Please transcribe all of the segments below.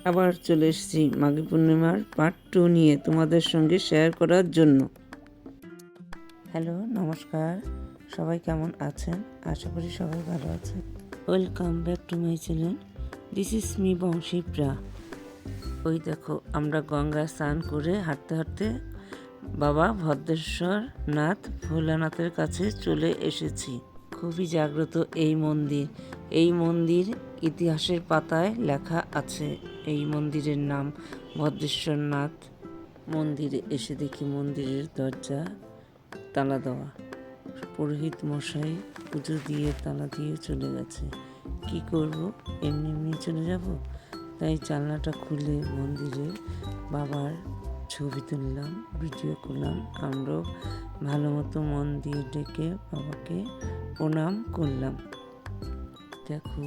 আবার চলে এসেছি মাঘী পূর্ণিমার পার্ট 2 নিয়ে তোমাদের সঙ্গে শেয়ার করার জন্য। হ্যালো, নমস্কার, সবাই কেমন আছেন? আশা করি সবাই ভালো আছেন। Welcome back to my channel. This is me বংশীপ্রা। ওই দেখো, আমরা গঙ্গায় স্নান করে হাঁটতে হাঁটতে বাবা ভদ্রেশ্বর নাথ ভোলানাথের কাছে চলে এসেছি। খুবই জাগ্রত এই মন্দির। এই মন্দির ইতিহাসের পাতায় লেখা আছে। এই মন্দিরের নাম ভদ্রেশ্বর নাথ। মন্দিরে এসে দেখি মন্দিরের দরজা তালা দেওয়া। পুরোহিত মশাই পুজো দিয়ে তালা দিয়ে চলে গেছে। কি করব, এমনি এমনি চলে যাব? তাই জানলাটা খুলে মন্দিরে বাবার ছবি তুললাম, ভিডিও করলাম। আমরাও ভালো মতো মন দিয়ে ডেকে বাবাকে প্রণাম করলাম। দেখো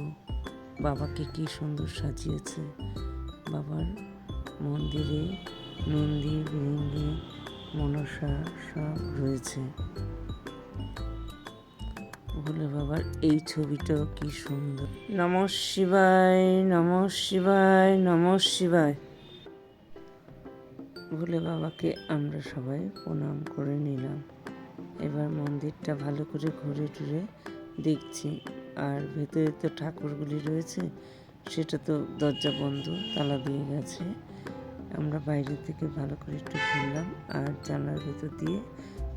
বাবাকে কি সুন্দর সাজিয়েছে। বাবার মন্দিরে নন্দী, ভৃঙ্গি, মনসা সব রয়েছে। ভোলে বাবার এই ছবিটাও কি সুন্দর। নমঃ শিবায়, নমঃ শিবায়, নমঃ শিবায়। ভোলে বাবাকে আমরা সবাই প্রণাম করে নিলাম। এবার মন্দিরটা ভালো করে ঘুরে টুরে দেখছি। আর ভেতরে তো ঠাকুরগুলি রয়েছে, সেটা তো দরজা বন্ধ, তালা দিয়ে গেছে। আমরা বাইরে থেকে ভালো করে একটু ঘুরলাম আর জানলার ভেতর দিয়ে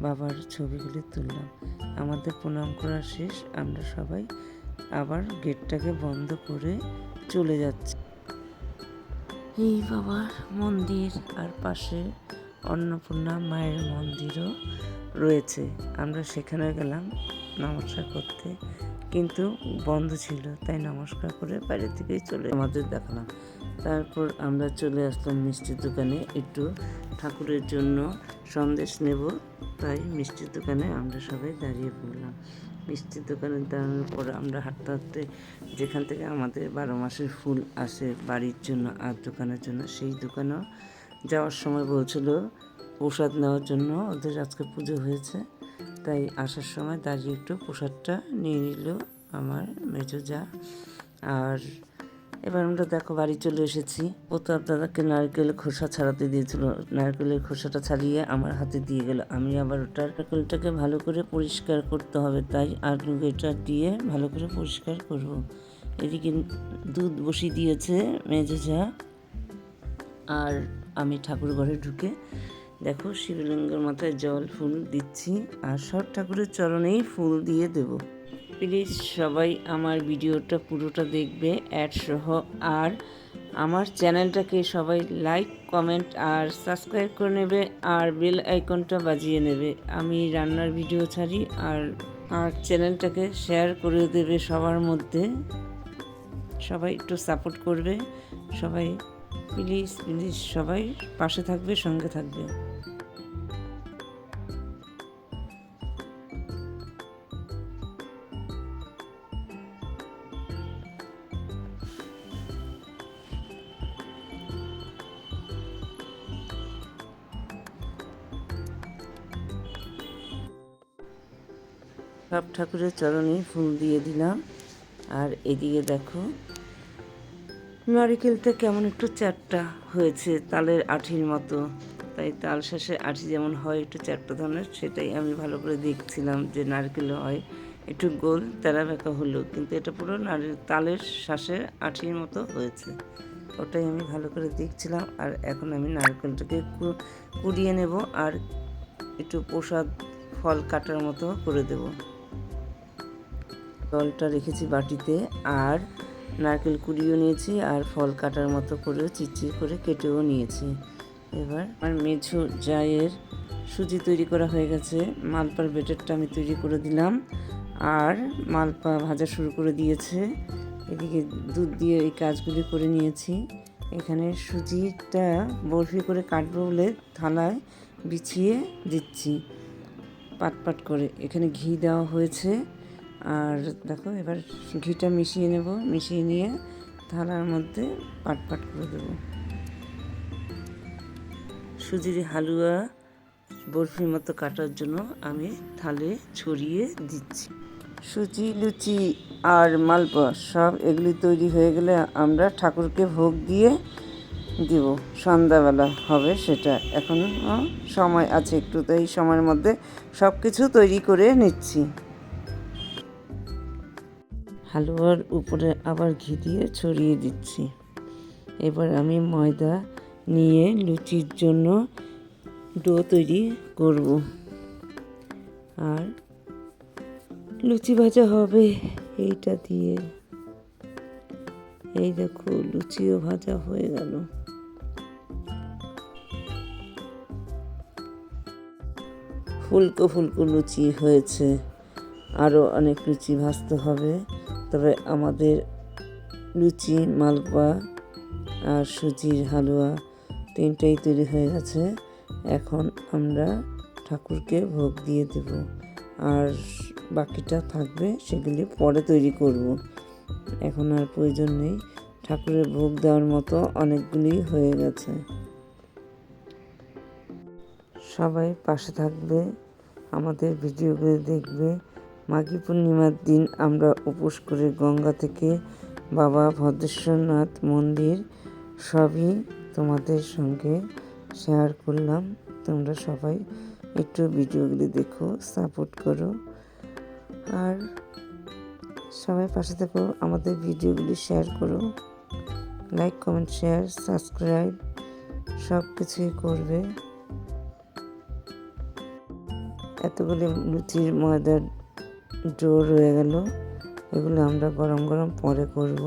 বাবার ছবিগুলি তুললাম। আমাদের প্রণাম করা শেষ, আমরা সবাই আবার গেটটাকে বন্ধ করে চলে যাচ্ছি। এই বাবার মন্দির আর পাশে অন্নপূর্ণা মায়ের মন্দিরও রয়েছে। আমরা সেখানে গেলাম নমস্কার করতে, কিন্তু বন্ধ ছিল, তাই নমস্কার করে বাইরে থেকেই আমাদের দেখালাম। তারপর আমরা চলে আসলাম মিষ্টির দোকানে, একটু ঠাকুরের জন্য সন্দেশ নেব, তাই মিষ্টির দোকানে আমরা সবাই দাঁড়িয়ে পড়লাম। মিষ্টির দোকানে দাঁড়ানোর পর আমরা হাঁটতে হাঁটতে যেখান থেকে আমাদের 12 মাসের ফুল আসে বাড়ির জন্য আর দোকানের জন্য, সেই দোকানেও যাওয়ার সময় বলছিল প্রসাদ নেওয়ার জন্য, ওদের আজকে পুজো হয়েছে, তাই আসার সময় দাঁড়িয়ে একটু প্রসাদটা নিয়ে নিল আমার মেজো যা। আর এবার আমরা দেখো বাড়ি চলে এসেছি। প্রতাপ দাদাকে নারকেলের খোসা ছাড়াতে দিয়েছিল, নারকেলের খোসাটা ছাড়িয়ে আমার হাতে দিয়ে গেল। আমি আবার নারকেলটাকে ভালো করে পরিষ্কার করতে হবে, তাই এটা দিয়ে ভালো করে পরিষ্কার করব। এদিকে দুধ বসিয়ে দিয়েছে মেজো যা। আর আমি ঠাকুর ঘরে ঢুকে দেখো শিবলিঙ্গের মাথায় জল ফুল দিচ্ছি, আর সব ঠাকুরের চরণেই ফুল দিয়ে দেব। প্লিজ সবাই আমার ভিডিওটা পুরোটা দেখবে অ্যাড সহ, আর আমার চ্যানেলটাকে সবাই লাইক, কমেন্ট আর সাবস্ক্রাইব করে নেবে, আর বেল আইকনটা বাজিয়ে নেবে। আমি রান্নার ভিডিও ছাড়ি, আর চ্যানেলটাকে শেয়ার করে দেবে সবার মধ্যে। সবাই একটু সাপোর্ট করবে, সবাই প্লিজ প্লিজ সবাই পাশে থাকবে, সঙ্গে থাকবে। সব ঠাকুরের চরণে ফুল দিয়ে দিলাম। আর এদিকে দেখো নারিকেলটা কেমন একটু চ্যাপ্টা হয়েছে, তালের আঠির মতো। তাই তাল শেষে আঠি যেমন হয় একটু চ্যাপ্টা ধরনের, সেটাই আমি ভালো করে দেখছিলাম যে নারকেল হয় একটু গোল তেরা বেঁকা হলো, কিন্তু এটা পুরো তালের শ্বাসের আঠির মতো হয়েছে। ওটাই আমি ভালো করে দেখছিলাম। আর এখন আমি নারকেলটাকে কুড়িয়ে নেব আর একটু প্রসাদ ফল কাটার মতো করে দেব। জলটা রেখেছি বাটিতে, আর নারকেল কুড়িয়েও নিয়েছি, আর ফল কাটার মতো করেও চিচির করে কেটেও নিয়েছি। এবার আমার মেঝো জায়ের সুজি তৈরি করা হয়ে গেছে। মালপার বেটারটা আমি তৈরি করে দিলাম, আর মালপা ভাজা শুরু করে দিয়েছে। এদিকে দুধ দিয়ে এই কাজগুলি করে নিয়েছি। এখানে সুজিটা বরফি করে কাটবো বলে থালায় বিছিয়ে দিচ্ছি পাট পাট করে। এখানে ঘি দেওয়া হয়েছে, আর দেখো এবার ঘিটা মিশিয়ে নেব, মিশিয়ে নিয়ে থালার মধ্যে পাট পাট করে দেবো। সুজির হালুয়া বরফির মতো কাটার জন্য আমি থালে ছড়িয়ে দিচ্ছি। সুজি, লুচি আর মালপোয়া সব এগুলি তৈরি হয়ে গেলে আমরা ঠাকুরকে ভোগ দিয়ে দিব, সন্ধ্যাবেলা হবে সেটা। এখন সময় আছে একটু, তো এই সময়ের মধ্যে সব কিছু তৈরি করে নিচ্ছি। হালুয়ার উপরে আবার ঘি দিয়ে ছড়িয়ে দিচ্ছি। এবার আমি ময়দা নিয়ে লুচির জন্য ডো তৈরি করব, আর লুচি ভাজা হবে এইটা দিয়ে। এই দেখো, লুচিও ভাজা হয়ে গেল। ফুলকো ফুলকো লুচি হয়েছে, আরও অনেক লুচি ভাজতে হবে। তবে আমাদের লুচি, মালপোয়া আর সুজির হালুয়া তিনটাই তৈরি হয়ে গেছে। এখন আমরা ঠাকুরকে ভোগ দিয়ে দেব, আর বাকিটা থাকবে, সেগুলি পরে তৈরি করব। এখন আর প্রয়োজন নেই, ঠাকুরের ভোগ দেওয়ার মতো অনেকগুলি হয়ে গেছে। সবাই পাশে থাকবে, আমাদের ভিডিওগুলো দেখবে। মাঘী পূর্ণিমার দিন আমরা উপোস করে গঙ্গা থেকে বাবা ভদ্রেশ্বরনাথ মন্দির সবই তোমাদের সঙ্গে শেয়ার করলাম। তোমরা সবাই একটু ভিডিওগুলি দেখো, সাপোর্ট করো, আর সবাই পাশে থেকো, আমাদের ভিডিওগুলি শেয়ার করো, লাইক, কমেন্ট, শেয়ার, সাবস্ক্রাইব সব কিছুই করবে। এতগুলি লুচির ময়দার ডো রয়ে গেল, এগুলো আমরা গরম গরম পরে করব।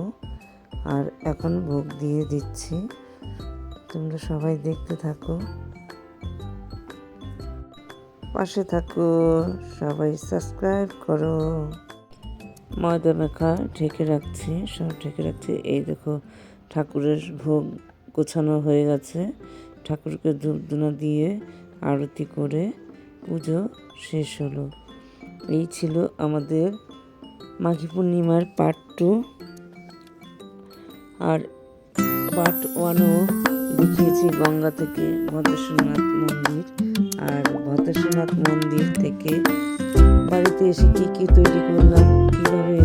আর এখন ভোগ দিয়ে দিচ্ছি, তোমরা সবাই দেখতে থাকো, পাশে থাকো, সবাই সাবস্ক্রাইব করো। ময়দা মাখা ঢেকে রাখছি, সব ঢেকে রাখছি। এই দেখো, ঠাকুরের ভোগ গোছানো হয়ে গেছে। ঠাকুরকে ধূপ ধুনা দিয়ে আরতি করে পুজো শেষ হলো। এই ছিল আমাদের মাঘী পূর্ণিমার পার্ট 2, আর পার্ট 1ও দেখিয়েছি গঙ্গা থেকে ভদ্রেশ্বরনাথ মন্দির, আর ভদ্রেশ্বরনাথ মন্দির থেকে বাড়িতে এসে কী কী তৈরি করলাম, কীভাবে